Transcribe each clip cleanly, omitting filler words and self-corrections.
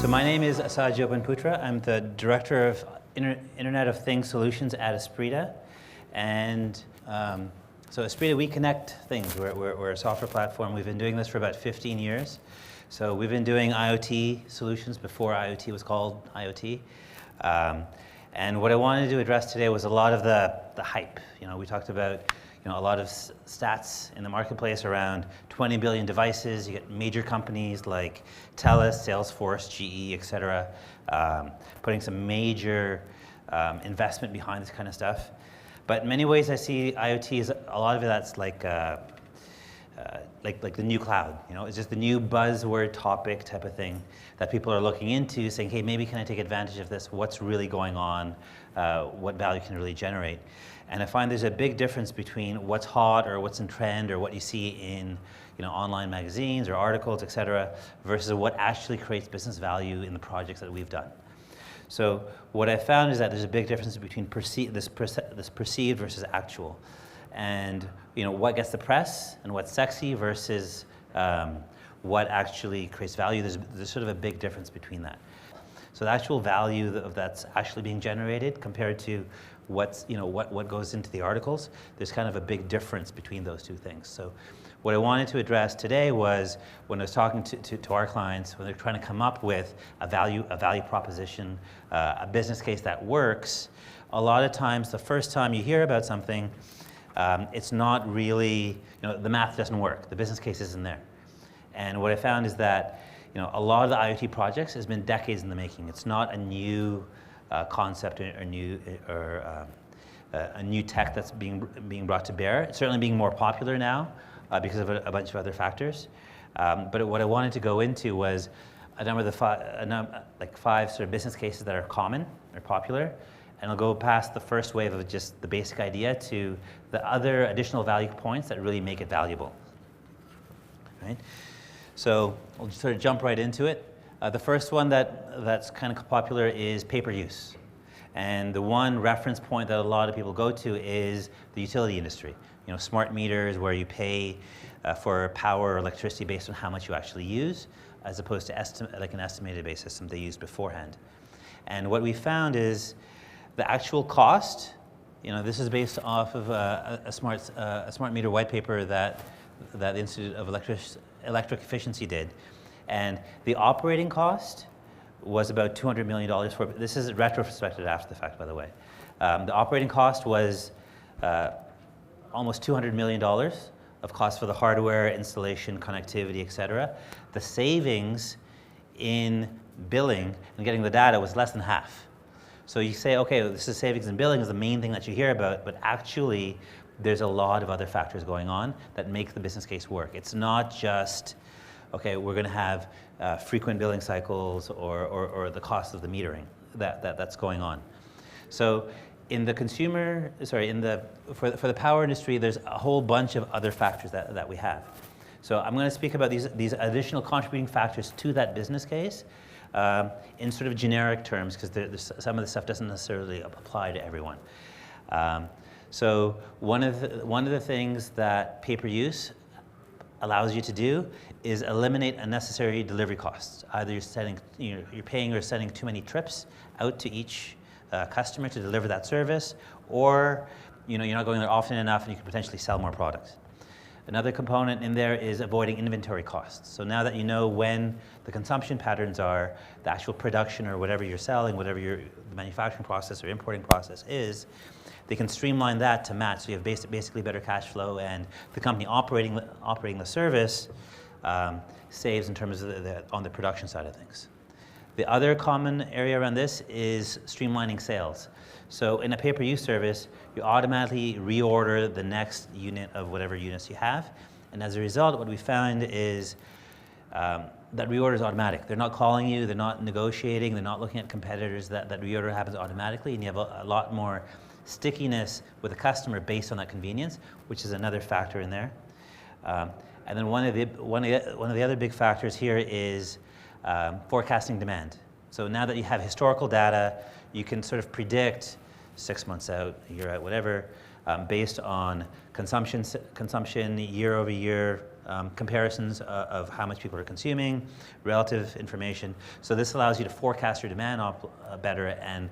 So my name is Asad Jobanputra. I'm the Director of Internet of Things Solutions at Esprida. And so Esprida, we connect things. We're a software platform. We've been doing this for about 15 years. So we've been doing IoT solutions before IoT was called IoT. And what I wanted to address today was a lot of the hype. We talked about a lot of stats in the marketplace around 20 billion devices. You get major companies like TELUS, Salesforce, GE, et cetera, putting some major investment behind this kind of stuff. But in many ways, I see IoT as a lot of it that's like the new cloud. It's just the new buzzword topic type of thing that people are looking into, saying, hey, maybe can I take advantage of this? What's really going on? What value can it really generate? And I find there's a big difference between what's hot or what's in trend or what you see in online magazines or articles, et cetera, versus what actually creates business value in the projects that we've done. So what I found is that there's a big difference between this perceived versus actual. And what gets the press and what's sexy versus what actually creates value, there's sort of a big difference between that. So the actual value that's actually being generated compared to what goes into the articles, there's kind of a big difference between those two things. So what I wanted to address today was when I was talking to our clients, when they're trying to come up with a value proposition, a business case that works, a lot of times the first time you hear about something, it's not really, the math doesn't work. The business case isn't there. And what I found is that a lot of the IoT projects has been decades in the making. It's not a new concept or a new tech that's being brought to bear. It's certainly being more popular now because of a bunch of other factors. But what I wanted to go into was a number of five sort of business cases that are common or popular. And I'll go past the first wave of just the basic idea to the other additional value points that really make it valuable. Right? So we'll just sort of jump right into it. The first one that's kind of popular is pay-per-use. And the one reference point that a lot of people go to is the utility industry. Smart meters where you pay for power or electricity based on how much you actually use, as opposed to an estimated based system they used beforehand. And what we found is the actual cost, this is based off of a smart meter white paper that the Institute of Electric Efficiency did. And the operating cost was about $200 million for, this is retrospective after the fact, by the way. The operating cost was almost $200 million of cost for the hardware, installation, connectivity, et cetera. The savings in billing and getting the data was less than half. So you say, okay, this is savings in billing is the main thing that you hear about, but actually there's a lot of other factors going on that make the business case work. It's not just, okay, we're going to have frequent billing cycles or the cost of the metering that's going on. So in the for the power industry, there's a whole bunch of other factors that we have. So I'm going to speak about these additional contributing factors to that business case in sort of generic terms, because some of the stuff doesn't necessarily apply to everyone. So one of the things that pay-per-use allows you to do is eliminate unnecessary delivery costs. Either you're paying or sending too many trips out to each customer to deliver that service, or you're not going there often enough and you can potentially sell more products. Another component in there is avoiding inventory costs. So now that you know when the consumption patterns are, the actual production or whatever you're selling, whatever your manufacturing process or importing process is, they can streamline that to match. So you have basically better cash flow, and the company operating the service saves in terms of on the production side of things. The other common area around this is streamlining sales. So in a pay-per-use service, you automatically reorder the next unit of whatever units you have. And as a result, what we found is that reorder is automatic. They're not calling you, they're not negotiating, they're not looking at competitors. That reorder happens automatically, and you have a lot more stickiness with the customer based on that convenience, which is another factor in there. And then one of the other big factors here is forecasting demand. So now that you have historical data, you can sort of predict 6 months out, a year out, whatever, based on consumption year over year, comparisons of how much people are consuming, relative information. So this allows you to forecast your demand better and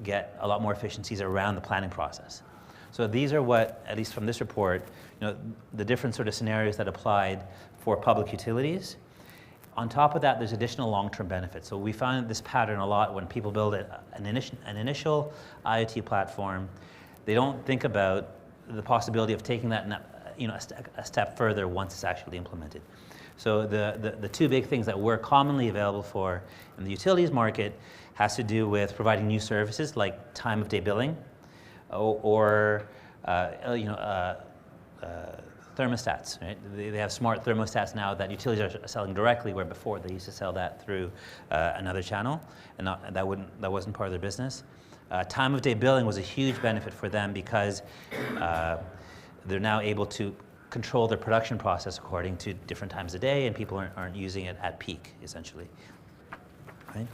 get a lot more efficiencies around the planning process. So these are what, at least from this report, the different sort of scenarios that applied for public utilities. On top of that, there's additional long-term benefits. So we found this pattern a lot when people build an initial IoT platform. They don't think about the possibility of taking that a step further once it's actually implemented. So the two big things that we're commonly available for in the utilities market has to do with providing new services like time of day billing or thermostats. Right? They have smart thermostats now that utilities are selling directly, where before they used to sell that through another channel, and that wasn't part of their business. Time of day billing was a huge benefit for them because they're now able to control their production process according to different times of day, and people aren't using it at peak, essentially. Right?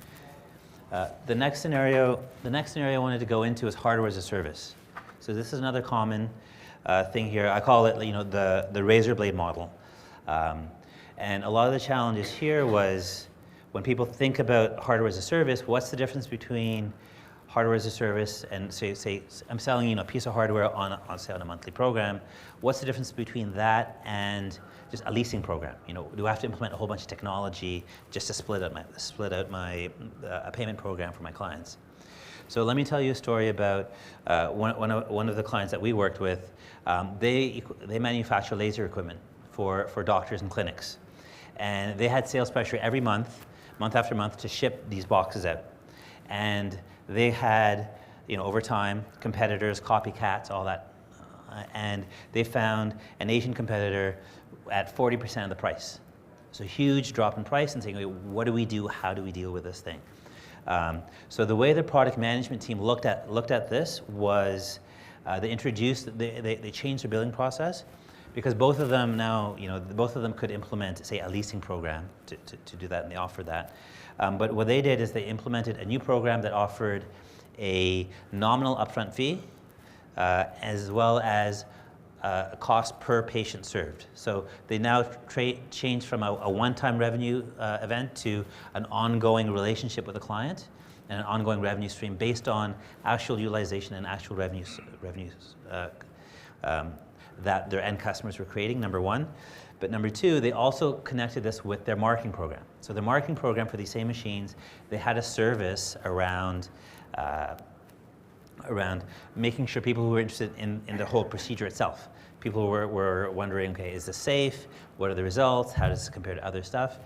The next scenario I wanted to go into is hardware as a service. So this is another common thing here. I call it, the razor blade model. And a lot of the challenges here was when people think about hardware as a service, what's the difference between hardware as a service and say I'm selling a piece of hardware on say on a monthly program. What's the difference between that and just a leasing program? Do I have to implement a whole bunch of technology just to split out my a payment program for my clients? So let me tell you a story about one of the clients that we worked with. They manufacture laser equipment for doctors and clinics, and they had sales pressure every month after month, to ship these boxes out. And they had, over time, competitors, copycats, all that, and they found an Asian competitor at 40% of the price. So huge drop in price, and saying, what do we do? How do we deal with this thing? So the way the product management team looked at this was they changed their billing process, because both of them now, both of them could implement, say, a leasing program to do that, and they offered that. But what they did is they implemented a new program that offered a nominal upfront fee as well as a cost per patient served. So they now changed from a one-time revenue event to an ongoing relationship with the client and an ongoing revenue stream based on actual utilization and actual revenues that their end customers were creating, number one. But number two, they also connected this with their marketing program. So the marketing program for these same machines, they had a service around making sure people who were interested in the whole procedure itself. People were wondering, okay, is this safe? What are the results? How does this compare to other stuff?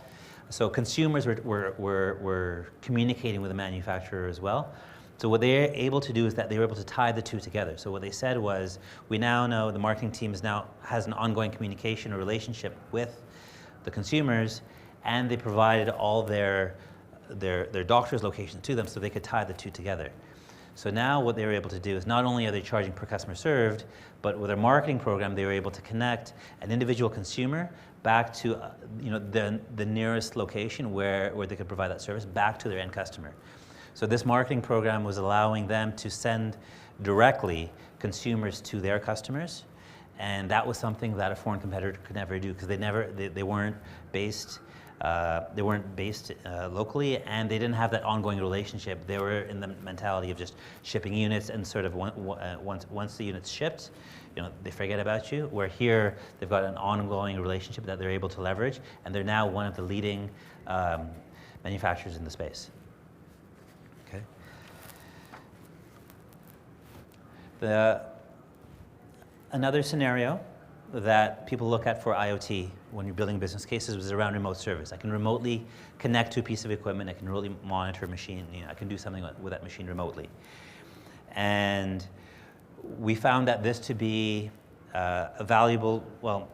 So consumers were communicating with the manufacturer as well. So what they're able to do is that they were able to tie the two together. So what they said was, we now know the marketing team has an ongoing communication or relationship with the consumers, and they provided all their doctor's locations to them so they could tie the two together. So now what they were able to do is, not only are they charging per customer served, but with their marketing program, they were able to connect an individual consumer back to the nearest location where they could provide that service back to their end customer. So this marketing program was allowing them to send directly consumers to their customers, and that was something that a foreign competitor could never do, because they weren't based locally, and they didn't have that ongoing relationship. They were in the mentality of just shipping units, and sort of once the unit's shipped, they forget about you. Where here, they've got an ongoing relationship that they're able to leverage, and they're now one of the leading manufacturers in the space. Okay. Another scenario that people look at for IoT when you're building business cases was around remote service. I can remotely connect to a piece of equipment. I can remotely monitor a machine. I can do something with that machine remotely. And we found that this to be a valuable, well,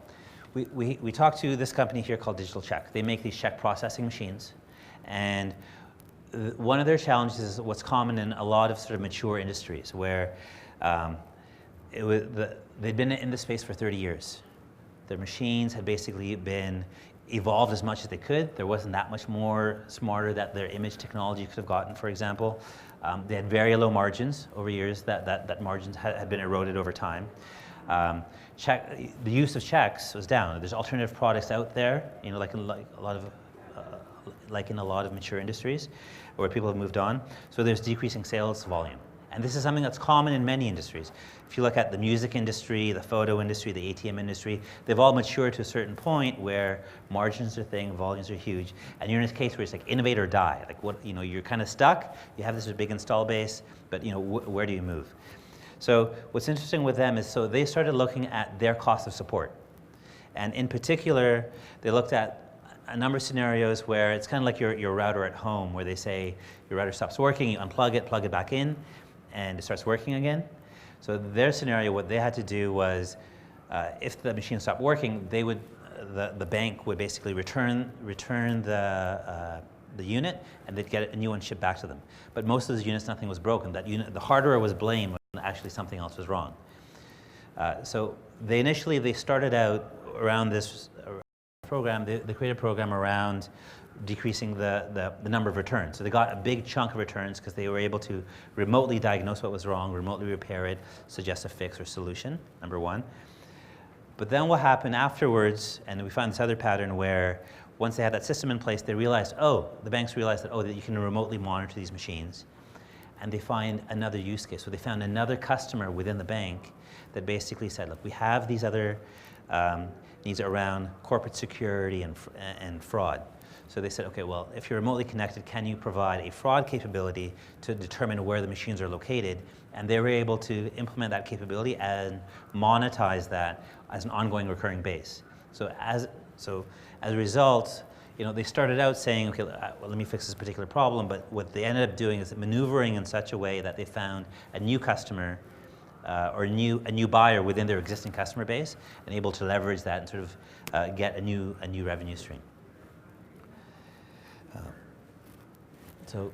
we talked to this company here called Digital Check. They make these check processing machines. And one of their challenges is what's common in a lot of sort of mature industries, where they'd been in the space for 30 years. Their machines had basically been evolved as much as they could. There wasn't that much more smarter that their image technology could have gotten, for example. They had very low margins over years. That margins had been eroded over time. The use of checks was down. There's alternative products out there, you know, like in a lot of mature industries where people have moved on. So there's decreasing sales volume. And this is something that's common in many industries. If you look at the music industry, the photo industry, the ATM industry, they've all matured to a certain point where margins are thin, volumes are huge, and you're in a case where it's like innovate or die. Like what, you know, you're kind of stuck. You have this big install base, but you know, where do you move? So what's interesting with them is, so they started looking at their cost of support, and in particular, they looked at a number of scenarios where it's kind of like your router at home, where they say your router stops working, you unplug it, plug it back in, and it starts working again. So their scenario, what they had to do was, if the machine stopped working, they would, the bank would basically return the unit, and they'd get a new one shipped back to them. But most of those units, nothing was broken. That unit, the hardware was blamed when actually something else was wrong. So they started out around this program. They created a program around decreasing the number of returns. So they got a big chunk of returns because they were able to remotely diagnose what was wrong, remotely repair it, suggest a fix or solution, number one. But then what happened afterwards, and we found this other pattern where once they had that system in place, they realized, the banks realized that you can remotely monitor these machines. And they find another use case. So they found another customer within the bank that basically said, look, we have these other needs around corporate security and fraud. So they said, okay, well, if you're remotely connected, can you provide a fraud capability to determine where the machines are located? And they were able to implement that capability and monetize that as an ongoing recurring base. So as a result, you know, they started out saying, okay, well, let me fix this particular problem, but what they ended up doing is maneuvering in such a way that they found a new customer or a new buyer within their existing customer base, and able to leverage that and sort of get a new revenue stream. So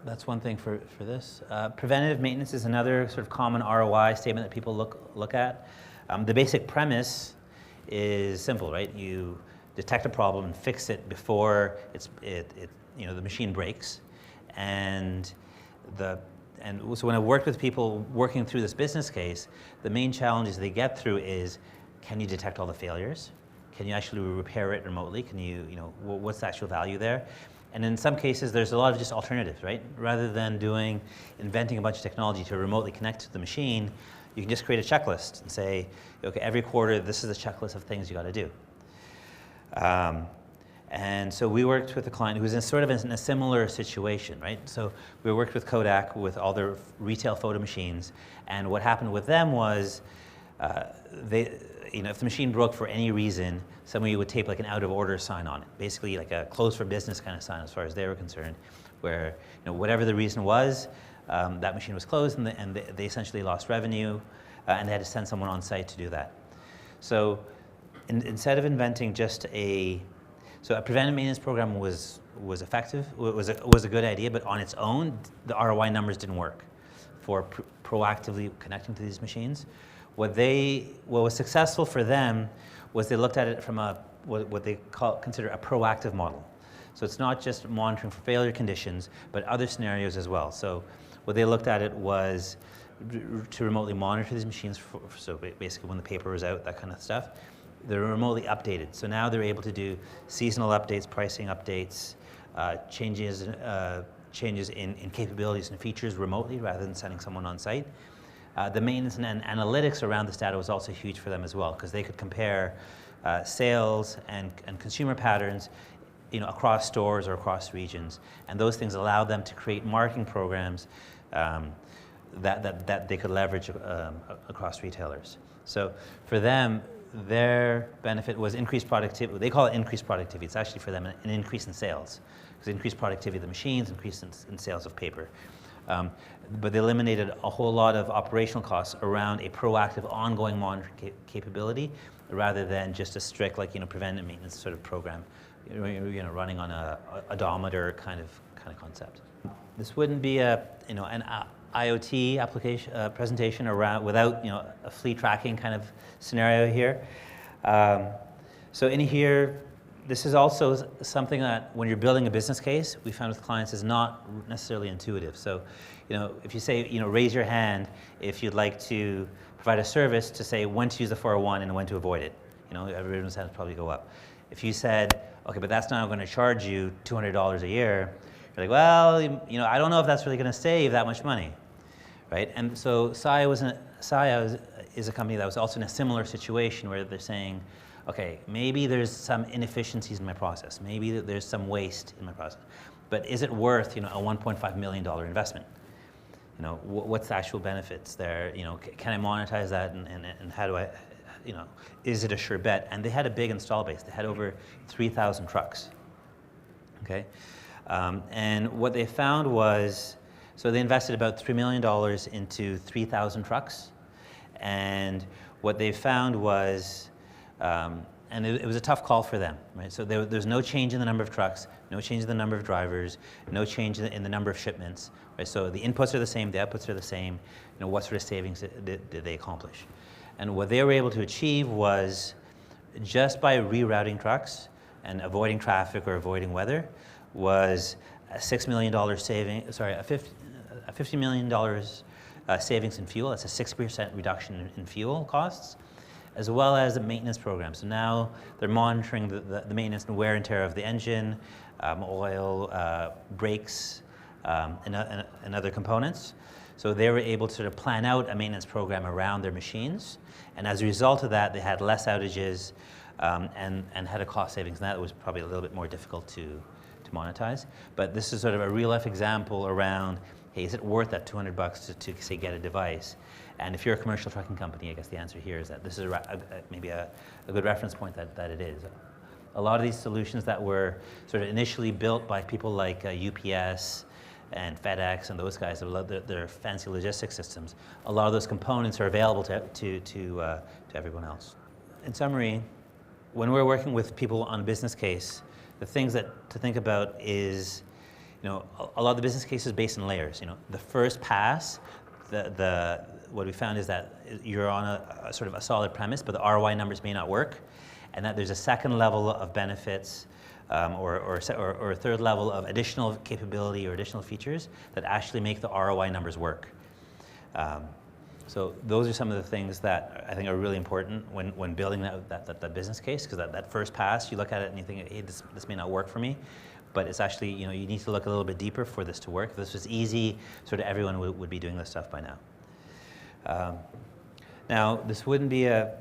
that's one thing for this. Preventative maintenance is another sort of common ROI statement that people look at. The basic premise is simple, right? You detect a problem and fix it before the machine breaks, and so when I worked with people working through this business case, the main challenges they get through is, can you detect all the failures? Can you actually repair it remotely? Can you what's the actual value there? And in some cases, there's a lot of just alternatives, right? Rather than inventing a bunch of technology to remotely connect to the machine, you can just create a checklist and say, okay, every quarter, this is a checklist of things you got to do. And so we worked with a client who was in a similar situation, right? So we worked with Kodak with all their retail photo machines, and what happened with them was, if the machine broke for any reason, somebody would tape like an out of order sign on it, basically like a closed for business kind of sign as far as they were concerned, where whatever the reason was, that machine was closed, and they essentially lost revenue, and they had to send someone on site to do that. So instead of inventing just a preventive maintenance program was effective, was a good idea, but on its own, the ROI numbers didn't work for proactively connecting to these machines. What was successful for them was they looked at it from what they consider a proactive model. So it's not just monitoring for failure conditions, but other scenarios as well. So what they looked at it was to remotely monitor these machines, so basically when the paper was out, that kind of stuff. They're remotely updated. So now they're able to do seasonal updates, pricing updates, changes in capabilities and features remotely rather than sending someone on site. The maintenance and analytics around this data was also huge for them as well, because they could compare sales and consumer patterns across stores or across regions. And those things allowed them to create marketing programs that they could leverage across retailers. So for them, their benefit was increased productivity. They call it increased productivity. It's actually for them an increase in sales, because increased productivity of the machines, increase in sales of paper. But they eliminated a whole lot of operational costs around a proactive, ongoing monitoring capability, rather than just a strict, preventive maintenance sort of program, running on a odometer kind of concept. This wouldn't be an IoT application presentation without a fleet tracking kind of scenario here. So in here, this is also something that when you're building a business case, we found with clients is not necessarily intuitive. So if you say raise your hand if you'd like to provide a service to say when to use the 401 and when to avoid it. You know, everyone's hands probably go up. If you said, okay, but that's not going to charge you $200 a year, you're like, well, you know, I don't know if that's really going to save that much money, right? And so Saia is a company that was also in a similar situation where they're saying, okay, maybe there's some inefficiencies in my process, maybe there's some waste in my process, but is it worth, you know, a $1.5 million investment? You know, what's the actual benefits there? You know, can I monetize that, and how do I, you know, is it a sure bet? And they had a big install base. They had over 3,000 trucks, okay? And what they found was, so they invested about $3 million into 3,000 trucks, and what they found was, and it was a tough call for them, right? So there's no change in the number of trucks, no change in the number of drivers, no change in the number of shipments, right? So the inputs are the same, the outputs are the same. You know, what sort of savings did they accomplish? And what they were able to achieve was, just by rerouting trucks and avoiding traffic or avoiding weather, was a $6 million saving, sorry, a $50 million savings in fuel. That's a 6% reduction in fuel costs, as well as a maintenance program. So now they're monitoring the maintenance and wear and tear of the engine, oil, brakes, and other components. So they were able to sort of plan out a maintenance program around their machines. And as a result of that, they had less outages and had a cost savings. And that was probably a little bit more difficult to monetize. But this is sort of a real life example around, hey, is it worth that $200 to say, get a device? And if you're a commercial trucking company, I guess the answer here is that this is maybe a good reference point that it is. A lot of these solutions that were sort of initially built by people like UPS and FedEx and those guys, their fancy logistics systems, a lot of those components are available to everyone else. In summary, when we're working with people on a business case, the things to think about is, you know, a lot of the business case is based on layers. You know, the first pass, what we found is that you're on a sort of a solid premise, but the ROI numbers may not work, and that there's a second level of benefits or a third level of additional capability or additional features that actually make the ROI numbers work. So those are some of the things that I think are really important when building that business case, because that first pass, you look at it and you think, hey, this may not work for me. But it's actually, you know, you need to look a little bit deeper for this to work. If this was easy, sort of everyone would be doing this stuff by now. Now, this wouldn't be a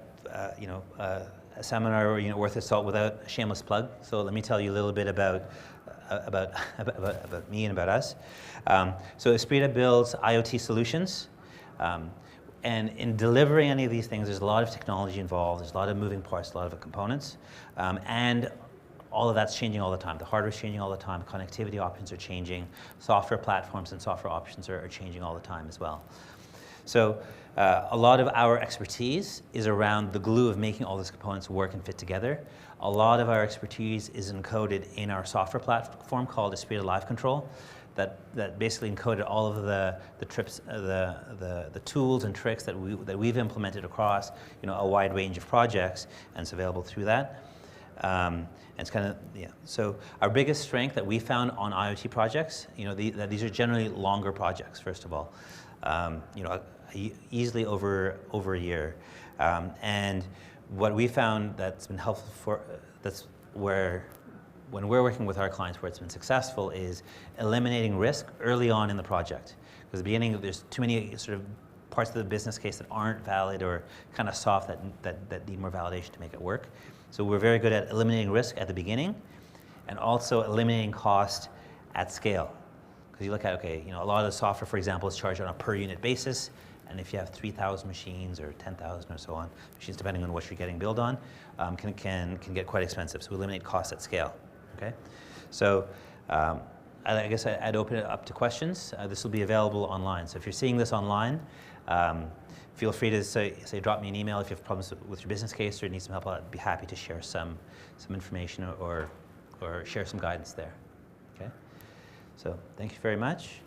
seminar, you know, worth its salt without a shameless plug. So let me tell you a little bit about me and about us. So Esprida builds IoT solutions. And in delivering any of these things, there's a lot of technology involved. There's a lot of moving parts, a lot of components. And all of that's changing all the time. The hardware's changing all the time. Connectivity options are changing. Software platforms and software options are changing all the time as well. So a lot of our expertise is around the glue of making all these components work and fit together. A lot of our expertise is encoded in our software platform called Esprida Live Control, that basically encoded all of the tools and tricks that we've implemented across, you know, a wide range of projects, and it's available through that. And it's kind of, yeah. So our biggest strength that we found on IoT projects, you know, that these are generally longer projects. First of all, you know, easily over a year. And what we found that's been helpful that's where, when we're working with our clients, where it's been successful is eliminating risk early on in the project. Because at the beginning, there's too many sort of parts of the business case that aren't valid or kind of soft that need more validation to make it work. So we're very good at eliminating risk at the beginning, and also eliminating cost at scale. Because you look at, okay, you know, a lot of the software, for example, is charged on a per unit basis, and if you have 3,000 machines or 10,000 or so on machines, depending on what you're getting billed on, can get quite expensive. So we eliminate cost at scale. Okay, so I guess I'd open it up to questions. This will be available online. So if you're seeing this online, feel free to say drop me an email if you have problems with your business case or need some help. I'd be happy to share some information or share some guidance there. Okay, so thank you very much.